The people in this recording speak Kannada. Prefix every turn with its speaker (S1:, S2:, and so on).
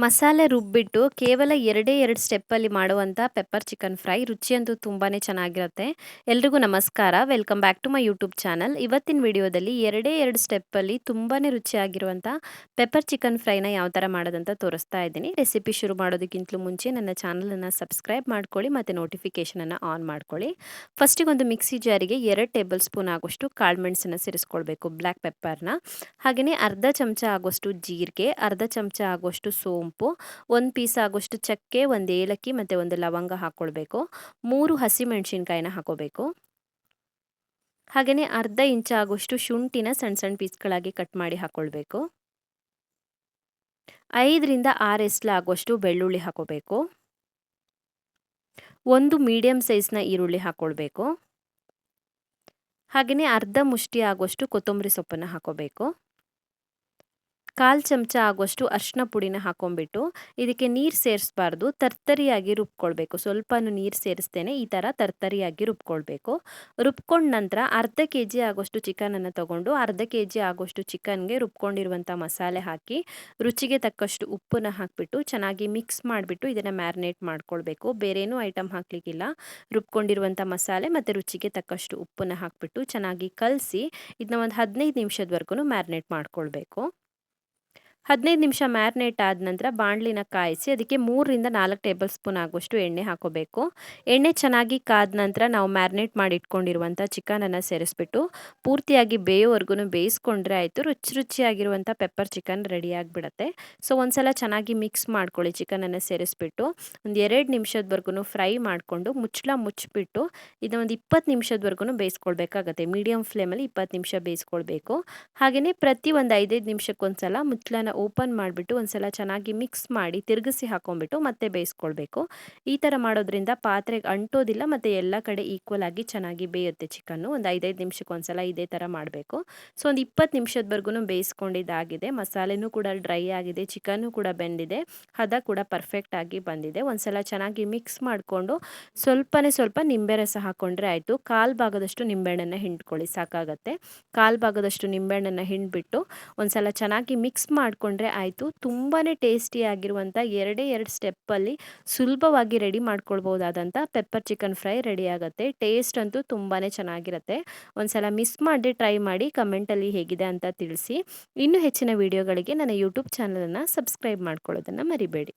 S1: ಮಸಾಲೆ ರುಬ್ಬಿಟ್ಟು ಕೇವಲ 2 ಸ್ಟೆಪ್ಪಲ್ಲಿ ಮಾಡುವಂಥ ಪೆಪ್ಪರ್ ಚಿಕನ್ ಫ್ರೈ ರುಚಿಯಂತೂ ತುಂಬಾನೇ ಚೆನ್ನಾಗಿರುತ್ತೆ. ಎಲ್ರಿಗೂ ನಮಸ್ಕಾರ. Welcome back to my YouTube channel. ಇವತ್ತಿನ ವಿಡಿಯೋದಲ್ಲಿ 2 ಸ್ಟೆಪ್ಪಲ್ಲಿ ತುಂಬಾನೇ ರುಚಿಯಾಗಿರುವಂಥ ಪೆಪ್ಪರ್ ಚಿಕನ್ ಫ್ರೈನ ಯಾವ ಥರ ಮಾಡೋದಂತ ತೋರಿಸ್ತಾ ಇದ್ದೀನಿ. ರೆಸಿಪಿ ಶುರು ಮಾಡೋದಕ್ಕಿಂತಲೂ ಮುಂಚೆ ನನ್ನ ಚಾನಲನ್ನು ಸಬ್ಸ್ಕ್ರೈಬ್ ಮಾಡ್ಕೊಳ್ಳಿ ಮತ್ತು ನೋಟಿಫಿಕೇಷನನ್ನು ಆನ್ ಮಾಡ್ಕೊಳ್ಳಿ. ಫಸ್ಟಿಗೆ ಒಂದು ಮಿಕ್ಸಿ ಜಾರಿಗೆ 2 ಟೇಬಲ್ ಸ್ಪೂನ್ ಆಗೋಷ್ಟು ಕಾಳುಮೆಣಸನ್ನು ಸೇರಿಸ್ಕೊಳ್ಬೇಕು, ಬ್ಲ್ಯಾಕ್ ಪೆಪ್ಪರ್ನ. ಹಾಗೆಯೇ ಅರ್ಧ ಚಮಚ ಆಗೋಷ್ಟು ಜೀರಿಗೆ, ಅರ್ಧ ಚಮಚ ಆಗೋಷ್ಟು ಸೋಂಪು, 1 ಪೀಸ್ ಆಗೋಷ್ಟು ಚಕ್ಕೆ, 1 ಏಲಕ್ಕಿ ಮತ್ತು 1 ಲವಂಗ ಹಾಕ್ಕೊಳ್ಬೇಕು. 3 ಹಸಿಮೆಣಸಿನ್ಕಾಯಿನ ಹಾಕೋಬೇಕು. ಹಾಗೆಯೇ ಅರ್ಧ ಇಂಚ್ ಆಗೋಷ್ಟು ಶುಂಠಿನ ಸಣ್ಣ ಸಣ್ಣ ಪೀಸ್ಗಳಾಗಿ ಕಟ್ ಮಾಡಿ ಹಾಕ್ಕೊಳ್ಬೇಕು. 5 ರಿಂದ 6 ಎಸ್ಲು ಆಗೋಷ್ಟು ಬೆಳ್ಳುಳ್ಳಿ ಹಾಕೋಬೇಕು. 1 ಮೀಡಿಯಂ ಸೈಜ್ನ ಈರುಳ್ಳಿ ಹಾಕ್ಕೊಳ್ಬೇಕು. ಹಾಗೆಯೇ ಅರ್ಧ ಮುಷ್ಟಿ ಆಗೋಷ್ಟು ಕೊತ್ತಂಬರಿ ಸೊಪ್ಪನ್ನು ಹಾಕೋಬೇಕು. 1/4 ಚಮಚ ಆಗೋಷ್ಟು ಅರಿಶಿನ ಪುಡಿನ ಹಾಕೊಂಡ್ಬಿಟ್ಟು ಇದಕ್ಕೆ ನೀರು ಸೇರಿಸಬಾರ್ದು, ತರ್ತರಿಯಾಗಿ ರುಬ್ಕೊಳ್ಬೇಕು. ಸ್ವಲ್ಪನೂ ನೀರು ಸೇರಿಸ್ತೇನೆ ಈ ಥರ ತರ್ತರಿಯಾಗಿ ರುಬ್ಕೊಳ್ಬೇಕು. ರುಬ್ಕೊಂಡ ನಂತರ ಅರ್ಧ ಕೆಜಿ ಆಗೋಷ್ಟು ಚಿಕನನ್ನು ತಗೊಂಡು ಅರ್ಧ ಕೆಜಿ ಆಗೋಷ್ಟು ಚಿಕನ್ಗೆ ರುಬ್ಕೊಂಡಿರುವಂಥ ಮಸಾಲೆ ಹಾಕಿ ರುಚಿಗೆ ತಕ್ಕಷ್ಟು ಉಪ್ಪನ್ನು ಹಾಕಿಬಿಟ್ಟು ಚೆನ್ನಾಗಿ ಮಿಕ್ಸ್ ಮಾಡಿಬಿಟ್ಟು ಇದನ್ನು ಮ್ಯಾರಿನೇಟ್ ಮಾಡ್ಕೊಳ್ಬೇಕು. ಬೇರೇನೂ ಐಟಮ್ ಹಾಕಲಿಕ್ಕಿಲ್ಲ. ರುಬ್ಕೊಂಡಿರುವಂಥ ಮಸಾಲೆ ಮತ್ತು ರುಚಿಗೆ ತಕ್ಕಷ್ಟು ಉಪ್ಪನ್ನು ಹಾಕಿಬಿಟ್ಟು ಚೆನ್ನಾಗಿ ಕಲಸಿ ಇದನ್ನ ಒಂದು 15 ನಿಮಿಷದವರೆಗೂ ಮ್ಯಾರಿನೇಟ್ ಮಾಡ್ಕೊಳ್ಬೇಕು. 15 ನಿಮಿಷ ಮ್ಯಾರಿನೇಟ್ ಆದ ನಂತರ ಬಾಣಲಿನ ಕಾಯಿಸಿ ಅದಕ್ಕೆ 3 ರಿಂದ 4 ಟೇಬಲ್ ಸ್ಪೂನ್ ಆಗೋಷ್ಟು ಎಣ್ಣೆ ಹಾಕೋಬೇಕು. ಎಣ್ಣೆ ಚೆನ್ನಾಗಿ ಕಾದ ನಂತರ ನಾವು ಮ್ಯಾರಿನೇಟ್ ಮಾಡಿ ಇಟ್ಕೊಂಡಿರುವಂಥ ಚಿಕನನ್ನು ಸೇರಿಸ್ಬಿಟ್ಟು ಪೂರ್ತಿಯಾಗಿ ಬೇಯೋವರೆಗೂ ಬೇಯಿಸ್ಕೊಂಡ್ರೆ ಆಯಿತು. ರುಚಿಯಾಗಿರುವಂಥ ಪೆಪ್ಪರ್ ಚಿಕನ್ ರೆಡಿ ಆಗಿಬಿಡುತ್ತೆ. ಸೊ ಒಂದ್ಸಲ ಚೆನ್ನಾಗಿ ಮಿಕ್ಸ್ ಮಾಡ್ಕೊಳ್ಳಿ. ಚಿಕನನ್ನು ಸೇರಿಸ್ಬಿಟ್ಟು ಒಂದು 2 ನಿಮಿಷದವರೆಗೂ ಫ್ರೈ ಮಾಡಿಕೊಂಡು ಮುಚ್ಚಿಬಿಟ್ಟು ಇದನ್ನು ಒಂದು 20 ನಿಮಿಷದವರೆಗೂ ಬೇಯಿಸ್ಕೊಳ್ಬೇಕಾಗತ್ತೆ. ಮೀಡಿಯಂ ಫ್ಲೇಮಲ್ಲಿ 20 ನಿಮಿಷ ಬೇಯಿಸ್ಕೊಳ್ಬೇಕು. ಹಾಗೆಯೇ ಪ್ರತಿ ಒಂದು 5-5 ನಿಮಿಷಕ್ಕೊಂದ್ಸಲ ಮುಚ್ಚಳನ ಓಪನ್ ಮಾಡಿಬಿಟ್ಟು ಒಂದ್ಸಲ ಚೆನ್ನಾಗಿ ಮಿಕ್ಸ್ ಮಾಡಿ ತಿರುಗಿಸಿ ಹಾಕೊಂಡ್ಬಿಟ್ಟು ಮತ್ತೆ ಬೇಯಿಸ್ಕೊಳ್ಬೇಕು. ಈ ಥರ ಮಾಡೋದ್ರಿಂದ ಪಾತ್ರೆಗೆ ಅಂಟೋದಿಲ್ಲ ಮತ್ತು ಎಲ್ಲ ಕಡೆ ಈಕ್ವಲ್ ಆಗಿ ಚೆನ್ನಾಗಿ ಬೇಯುತ್ತೆ ಚಿಕನ್ನು. ಒಂದು 5-5 ನಿಮಿಷಕ್ಕೊಂದ್ಸಲ ಇದೇ ಥರ ಮಾಡಬೇಕು. ಸೊ ಒಂದು 20 ನಿಮಿಷದವರೆಗೂ ಬೇಯಿಸ್ಕೊಂಡಿದ್ದಾಗಿದೆ. ಮಸಾಲೆನೂ ಕೂಡ ಡ್ರೈ ಆಗಿದೆ, ಚಿಕನ್ನು ಕೂಡ ಬೆಂದಿದೆ, ಹದ ಕೂಡ ಪರ್ಫೆಕ್ಟ್ ಆಗಿ ಬಂದಿದೆ. ಒಂದ್ಸಲ ಚೆನ್ನಾಗಿ ಮಿಕ್ಸ್ ಮಾಡಿಕೊಂಡು ಸ್ವಲ್ಪ ನಿಂಬೆ ರಸ ಹಾಕ್ಕೊಂಡ್ರೆ ಆಯಿತು. 1/4 ಭಾಗದಷ್ಟು ನಿಂಬೆಹಣ್ಣನ್ನು ಹಿಂಡ್ಕೊಳ್ಳಿ, ಸಾಕಾಗತ್ತೆ. 1/4 ಭಾಗದಷ್ಟು ನಿಂಬೆಹಣ್ಣನ್ನು ಹಿಂಡ್ಬಿಟ್ಟು ಒಂದ್ಸಲ ಚೆನ್ನಾಗಿ ಮಿಕ್ಸ್ ಮಾಡಿಕೊಂಡ್ರೆ ಆಯಿತು. ತುಂಬಾ ಟೇಸ್ಟಿಯಾಗಿರುವಂಥ 2 ಸ್ಟೆಪ್ಪಲ್ಲಿ ಸುಲಭವಾಗಿ ರೆಡಿ ಮಾಡ್ಕೊಳ್ಬೋದಾದಂಥ ಪೆಪ್ಪರ್ ಚಿಕನ್ ಫ್ರೈ ರೆಡಿ ಆಗುತ್ತೆ. ಟೇಸ್ಟ್ ಅಂತೂ ತುಂಬಾ ಚೆನ್ನಾಗಿರುತ್ತೆ. ಒಂದ್ಸಲ ಮಿಸ್ ಮಾಡದೆ ಟ್ರೈ ಮಾಡಿ, ಕಮೆಂಟಲ್ಲಿ ಹೇಗಿದೆ ಅಂತ ತಿಳಿಸಿ. ಇನ್ನೂ ಹೆಚ್ಚಿನ ವಿಡಿಯೋಗಳಿಗೆ ನನ್ನ ಯೂಟ್ಯೂಬ್ ಚಾನಲನ್ನು ಸಬ್ಸ್ಕ್ರೈಬ್ ಮಾಡ್ಕೊಳ್ಳೋದನ್ನು ಮರಿಬೇಡಿ.